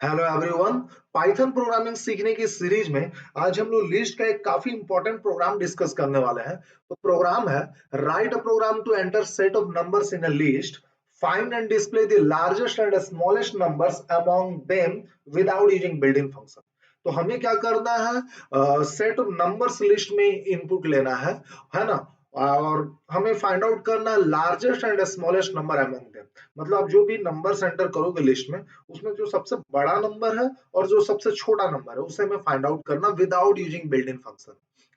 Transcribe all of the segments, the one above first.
Hello everyone. Python programming सीखने की series में आज हम लोग लिस्ट का एक काफी इंपॉर्टेंट प्रोग्राम डिस्कस करने वाले हैं। तो प्रोग्राम है write a program to enter set of numbers in a list, find and display the largest and smallest numbers among them without using built in function. तो हमें क्या करना है, सेट ऑफ नंबर्स लिस्ट में input लेना है ना। और हमें फाइंड आउट करना largest and smallest number among them. मतलब आप जो भी नंबर एंटर करोगे लिस्ट में, उसमें जो सबसे बड़ा नंबर है और जो सबसे छोटा नंबर है उसे हमें फाइंड आउट करना without using built in function.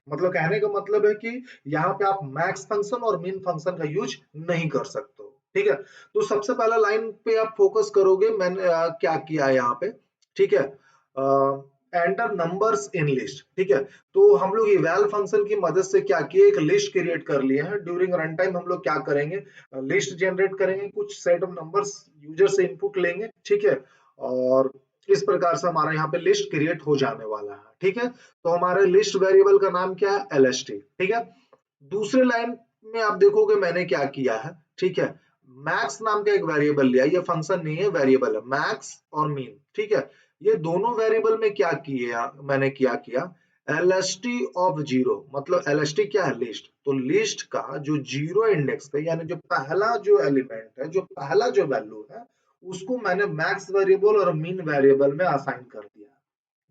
मतलब कहने का मतलब है कि यहाँ पे आप मैक्स फंक्शन और मिन फंक्शन का यूज नहीं कर सकते हो। ठीक है, तो सबसे पहला लाइन पे आप फोकस करोगे। मैंने क्या किया है यहाँ पे, ठीक है, एंटर नंबर्स इन लिस्ट। ठीक है, तो हम लोग इवैल फंक्शन की मदद से क्या किए, एक लिस्ट क्रिएट कर लिए हैं। ड्यूरिंग रन टाइम हम लोग क्या करेंगे, लिस्ट जनरेट करेंगे, कुछ सेट ऑफ नंबर्स यूजर से इनपुट लेंगे। ठीक है, और इस प्रकार से हमारा यहाँ पे लिस्ट क्रिएट हो जाने वाला है। ठीक है, तो हमारे लिस्ट वेरिएबल का नाम क्या है, एलएसटी। ठीक है, दूसरे लाइन में आप देखोगे मैंने क्या किया है। ठीक है, मैक्स नाम का एक वेरिएबल लिया, ये फंक्शन नहीं है, वेरिएबल है, मैक्स और मीन। ठीक है, ये दोनों वेरिएबल में क्या किया, मैंने क्या किया, एलएसटी ऑफ जीरो। मतलब एलएसटी क्या है, लिस्ट। तो लिस्ट का जो जीरो इंडेक्स पे, यानी जो पहला जो एलिमेंट है, जो पहला जो वैल्यू है, उसको मैंने मैक्स वेरिएबल और मीन वेरिएबल में असाइन कर दिया।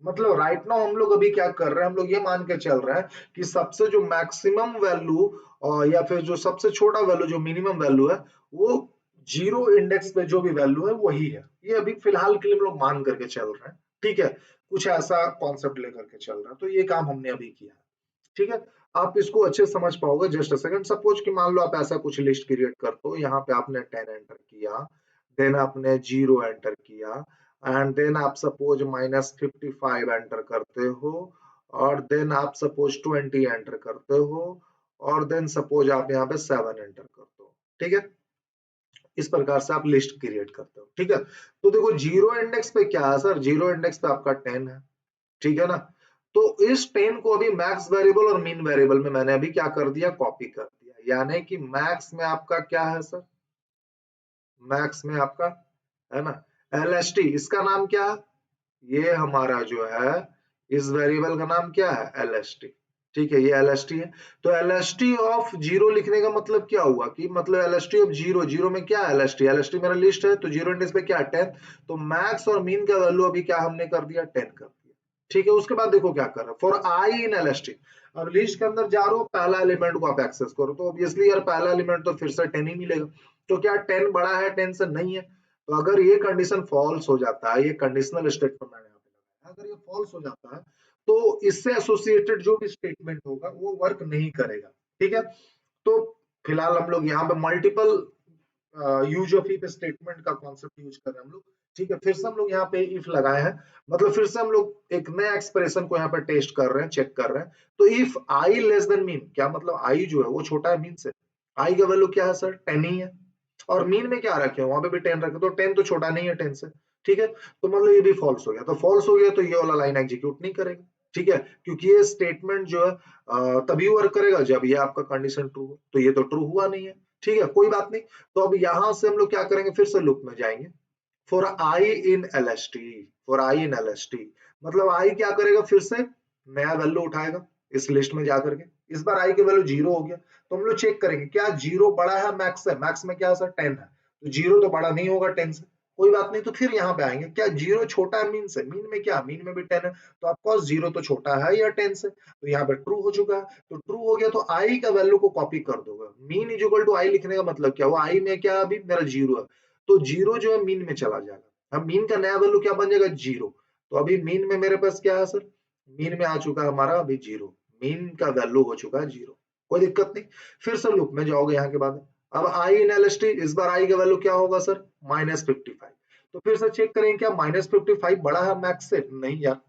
मतलब राइट नाउ हम लोग अभी क्या कर रहे हैं, हम लोग ये मान के चल रहे हैं कि सबसे जो मैक्सिमम वैल्यू और या फिर जो सबसे छोटा वैल्यू, जो मिनिमम वैल्यू है, वो जीरो इंडेक्स पे जो भी वैल्यू है वही है। ये अभी फिलहाल के लिए हम लोग मान करके चल रहे हैं। ठीक है, कुछ ऐसा कॉन्सेप्ट लेकर के चल रहा है। तो ये काम हमने अभी किया है। ठीक है, आप इसको अच्छे से समझ पाओगे। जस्ट अ सेकंड, सपोज कि मान लो आप ऐसा कुछ लिस्ट क्रिएट करते हो। यहाँ पे आपने 10 एंटर किया, देन आपने 0 एंटर किया, एंड देन आप सपोज -55 एंटर करते हो, और देन आप सपोज 20 एंटर करते हो, और देन सपोज आप यहाँ पे 7 एंटर करते हो। ठीक है, इस प्रकार से आप लिस्ट क्रिएट करते हो। ठीक है, तो देखो जीरो इंडेक्स पे क्या है सर, जीरो इंडेक्स पे आपका 10 है। ठीक है ना, तो इस 10 को अभी मैक्स वेरिएबल और मीन वेरिएबल में मैंने अभी क्या कर दिया, कॉपी कर दिया। यानी कि मैक्स में आपका क्या है सर, मैक्स में आपका है ना एलएसटी, इसका नाम क्या है, ये हमारा जो है इस वेरिएबल का नाम क्या है, एलएसटी। ठीक है, ये एलएसटी है। तो एलएसटी ऑफ जीरो लिखने का मतलब क्या हुआ कि मतलब एलएसटी ऑफ जीरो, जीरो में क्या है, एलएसटी, एलएसटी मेरा लिस्ट है, तो जीरो इंडेक्स पे क्या है, 10। तो मैक्स और मीन का वैल्यू अभी क्या हमने कर दिया, 10 कर दिया। ठीक है, उसके बाद देखो क्या कर रहा है, फॉर आई इन एलएसटी। अब लिस्ट के अंदर जा रहे हो, पहला एलिमेंट को आप एक्सेस करो, तो ऑब्वियसली यार पहला एलिमेंट तो फिर से 10 ही मिलेगा। तो क्या 10 बड़ा है 10 से, नहीं है। तो अगर ये कंडीशन फॉल्स हो जाता है, ये कंडीशनल स्टेटमेंट मैंने यहाँ पे लगाया, अगर ये फॉल्स हो जाता है तो इससे एसोसिएटेड जो भी स्टेटमेंट होगा वो वर्क नहीं करेगा। ठीक है, तो फिलहाल हम लोग यहाँ पे multiple use of if statement का कॉन्सेप्ट यूज कर रहे हैं हम लोग। ठीक है, फिर से हम लोग यहाँ पे इफ लगाए हैं। मतलब फिर से हम लोग एक नया एक्सप्रेशन को यहाँ पे टेस्ट कर रहे हैं, चेक कर रहे हैं। तो if I less than mean, क्या मतलब आई जो है वो छोटा है मीन से। आई का वैल्यू क्या है सर, 10 ही है। और मीन में क्या रखे, वहां पे भी 10 रखे, तो 10 तो छोटा नहीं है 10 से। ठीक है, तो मतलब ये भी फॉल्स हो गया। तो फॉल्स हो गया तो ये वाला लाइन एग्जीक्यूट नहीं करेगा। ठीक है, क्योंकि ये स्टेटमेंट जो है तभी वर्क करेगा जब ये आपका कंडीशन ट्रू हो। तो ये तो ट्रू हुआ नहीं है। ठीक है, कोई बात नहीं। तो अब यहां से हम लोग क्या करेंगे, फिर से लूप में जाएंगे। For I in LST, for I in LST, मतलब आई क्या करेगा, फिर से नया वैल्यू उठाएगा इस लिस्ट में जाकर के। इस बार आई के वैल्यू 0 हो गया। तो हम लोग चेक करेंगे क्या 0 बड़ा है मैक्स से, मैक्स में क्या है सर, 10 है। तो 0 तो बड़ा नहीं होगा 10 से, कोई बात नहीं। तो फिर यहाँ पे आएंगे, क्या 0 छोटा है मीन से, मीन में क्या, मीन में भी 10 है। तो ऑफकोर्स 0 तो छोटा है या 10 से, तो यहाँ पे ट्रू हो चुका है। तो ट्रू हो गया तो आई का वैल्यू को कॉपी कर दोगे। मीन इज इक्वल टू आई लिखने का मतलब क्या हुआ, आई में क्या अभी मेरा 0 है, तो 0 जो है मीन में चला जाएगा। अब मीन का नया वैल्यू क्या बन जाएगा, 0। तो अभी मीन में मेरे पास क्या है सर, मीन में आ चुका है हमारा अभी 0। मीन का वैल्यू हो चुका है 0, कोई दिक्कत नहीं। फिर से लूप में जाओगे यहाँ के बाद। अब आई इन एलएसटी, इस बार आई का वैल्यू क्या होगा सर, -55। तो फिर से चेक करेंगे क्या -55 बड़ा है मैक्स से, नहीं यार,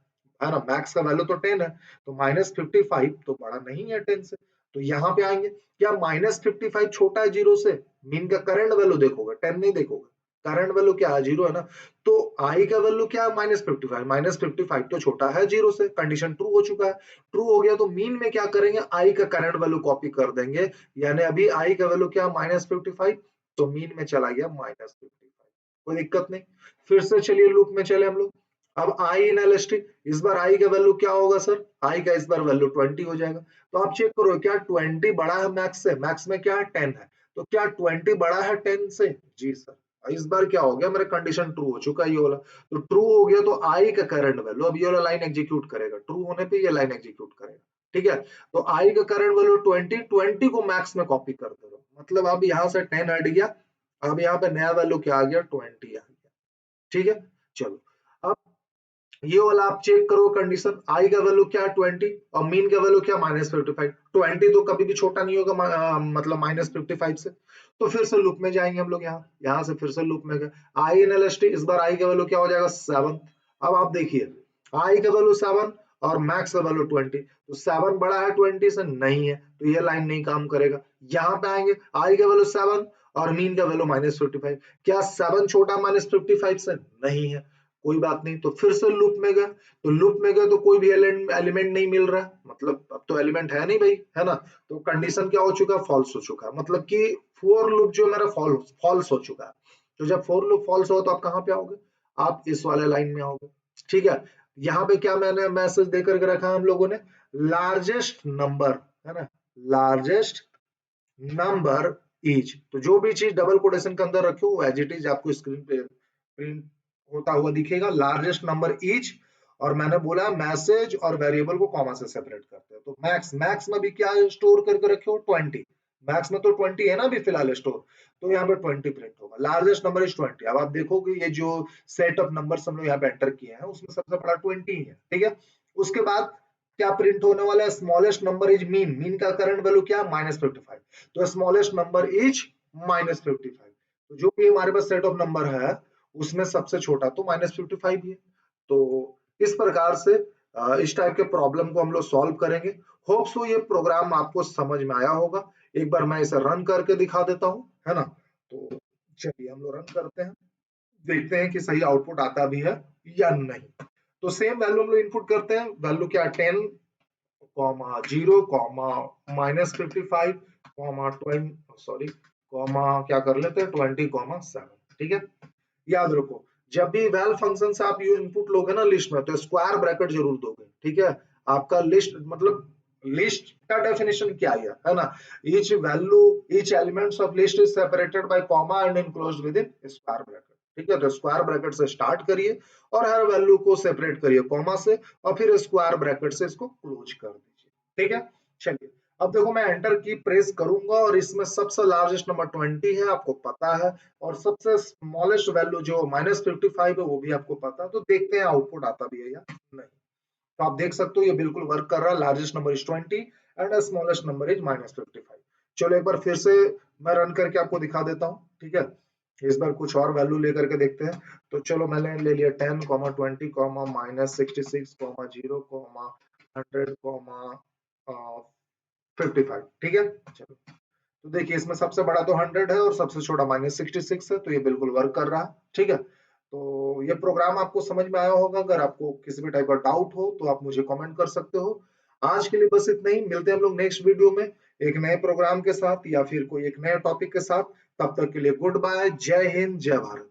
है ना, मैक्स का वैल्यू तो 10 है। तो -55 तो बड़ा नहीं है 10 से। तो यहाँ पे आएंगे, क्या -55 छोटा है 0 से। मीन का करंट वैल्यू देखोगे, 10 नहीं देखोगे, करंट वैल्यू क्या है, 0 है ना। तो आई का वैल्यू क्या है, -55, -55 तो छोटा है 0 से, कंडीशन ट्रू हो चुका है। ट्रू हो गया तो मीन में क्या करेंगे, आई का करंट वैल्यू कॉपी कर देंगे। यानी अभी आई का वैल्यू क्या, -55, तो मीन में चला गया -55, कोई दिक्कत नहीं। फिर से चलिए लूप में चले हम लोग। अब आई इन एलएसटी, इस बार आई का वैल्यू क्या होगा सर, आई का इस बार वैल्यू 20 हो जाएगा। तो आप चेक करो क्या 20 बड़ा है मैक्स से, मैक्स में क्या है 10 है, तो क्या 20 बड़ा है 10 से, जी सर। इस बार क्या हो गया, मेरा कंडीशन ट्रू हो चुका है ये वाला, तो ट्रू हो गया तो आई का करंट वैल्यू अब ये वाला लाइन एग्जीक्यूट करेगा, ट्रू होने पे ये लाइन एग्जीक्यूट करेगा, ठीक है। तो आई का करंट वैल्यू 20 को मैक्स में कॉपी कर दे रहा हूं, मतलब अब यहाँ से 10 हट गया, अब यहाँ पे नया वैल्यू क्या आ गया 20 आ गया, ठीक है। चलो अब ये वाला आप चेक करो कंडीशन, आई का वैल्यू क्या है 20 और मीन का वैल्यू क्या -55, 20 तो कभी भी छोटा नहीं होगा मतलब -55 से। तो फिर से लूप में जाएंगे हम लोग, यहाँ से फिर से लूप में गए, आई इन एलएसटी, इस बार आई का वैल्यू क्या हो जाएगा 7। अब आप देखिए आई का वैल्यू 7 और मैक्स का वैल्यू 20, तो 7 बड़ा है 20 से, नहीं है, तो ये लाइन नहीं काम करेगा। यहाँ पे आएंगे आई का वैल्यू 7 और मीन का वैल्यू -55, क्या 7 छोटा -55 से, नहीं है, कोई बात नहीं। तो फिर से लूप में गए, तो लूप में गए तो कोई भी एलिमेंट नहीं मिल रहा है, मतलब अब तो एलिमेंट है नहीं भाई, है ना। तो कंडीशन क्या हो चुका है, फॉल्स हो चुका है, मतलब कि फोर लूप जो मेरा फॉल्स हो चुका है। तो जब फोर लूप फॉल्स हो तो आप कहाँ पे आओगे, आप इस वाले लाइन में आओगे, ठीक है। यहाँ पे क्या मैंने मैसेज दे करके रखा हम लोगों ने, लार्जेस्ट नंबर, है ना, लार्जेस्ट नंबर इज, तो जो भी चीज डबल कोटेशन के अंदर रखी हो वो एज इट इज आपको स्क्रीन पे प्रिंट होता हुआ दिखेगा, लार्जेस्ट नंबर इज। और मैंने बोला मैसेज और वेरिएबल को कॉमा से सेपरेट करते हैं, तो मैक्स, मैक्स में भी क्या स्टोर करके रखे हो 20, मैक्स में तो 20 है ना अभी फिलहाल स्टोर, तो यहाँ पे 20 प्रिंट होगा, लार्जेस्ट नंबर इज 20। अब आप देखोगे ये जो सेट ऑफ नंबर्स हम लोग यहाँ पे एंटर किए हैं उसमें सबसे बड़ा 20 ही है, ठीक है। उसके बाद क्या प्रिंट होने वाला है, smallest number is mean, mean का करंट वैल्यू क्या है -55, तो स्मॉलेस्ट नंबर इज -55, तो जो भी हमारे पास सेट ऑफ नंबर है उसमें सबसे छोटा तो -55 ही है। तो इस प्रकार से इस टाइप के प्रॉब्लम को हम लोग सॉल्व करेंगे। होप सो ये प्रोग्राम आपको समझ में आया होगा, एक बार मैं इसे रन करके दिखा देता हूँ, है ना। तो चलिए हम लोग रन करते हैं, देखते हैं कि सही आउटपुट आता भी है या नहीं। तो सेम वैल्यू हम लोग इनपुट करते हैं, वैल्यू क्या 10 comma 0 comma -55 comma 20 sorry comma क्या कर लेते हैं 20 कॉमा 7, ठीक है। याद रखो जब भी वैल फंक्शन से आप ये इनपुट लोगे ना लिस्ट में, तो स्क्वायर ब्रैकेट जरूर दोगे, ठीक है। आपका लिस्ट मतलब लिस्ट का डेफिनेशन क्या है ना, each value each elements of list is separated by comma and enclosed with in square bracket, ठीक है। तो स्क्वायर ब्रैकेट से स्टार्ट करिए और हर वैल्यू को सेपरेट करिए कॉमा से और फिर स्क्वायर ब्रैकेट से इसको क्लोज कर दीजिए, ठीक है। चलिए अब देखो मैं एंटर की प्रेस करूंगा और इसमें सबसे लार्जेस्ट नंबर 20 है, आपको पता है, और सबसे स्मॉलेस्ट वैल्यू जो -55 है वो भी आपको पता है। तो देखते हैं आउटपुट आता भी है या नहीं। तो आप देख सकते हो ये बिल्कुल वर्क कर रहा है, largest number is 20 and smallest number is -55। चलो एक बार फिर से मैं रन करके आपको दिखा देता हूँ, ठीक है। इस बार कुछ और वैल्यू लेकर के देखते हैं। तो चलो मैंने ले लिया 10 20 -66 0 100 55, ठीक है। चलो तो देखिए इसमें सबसे बड़ा तो 100 है और सबसे छोटा -66 है, तो ये बिल्कुल वर्क कर रहा है, ठीक है। तो ये प्रोग्राम आपको समझ में आया होगा, अगर आपको किसी भी टाइप का डाउट हो तो आप मुझे कमेंट कर सकते हो। आज के लिए बस इतना ही, मिलते हैं हम लोग नेक्स्ट वीडियो में एक नए प्रोग्राम के साथ या फिर कोई एक नए टॉपिक के साथ। तब तक के लिए गुड बाय, जय हिंद जय भारत।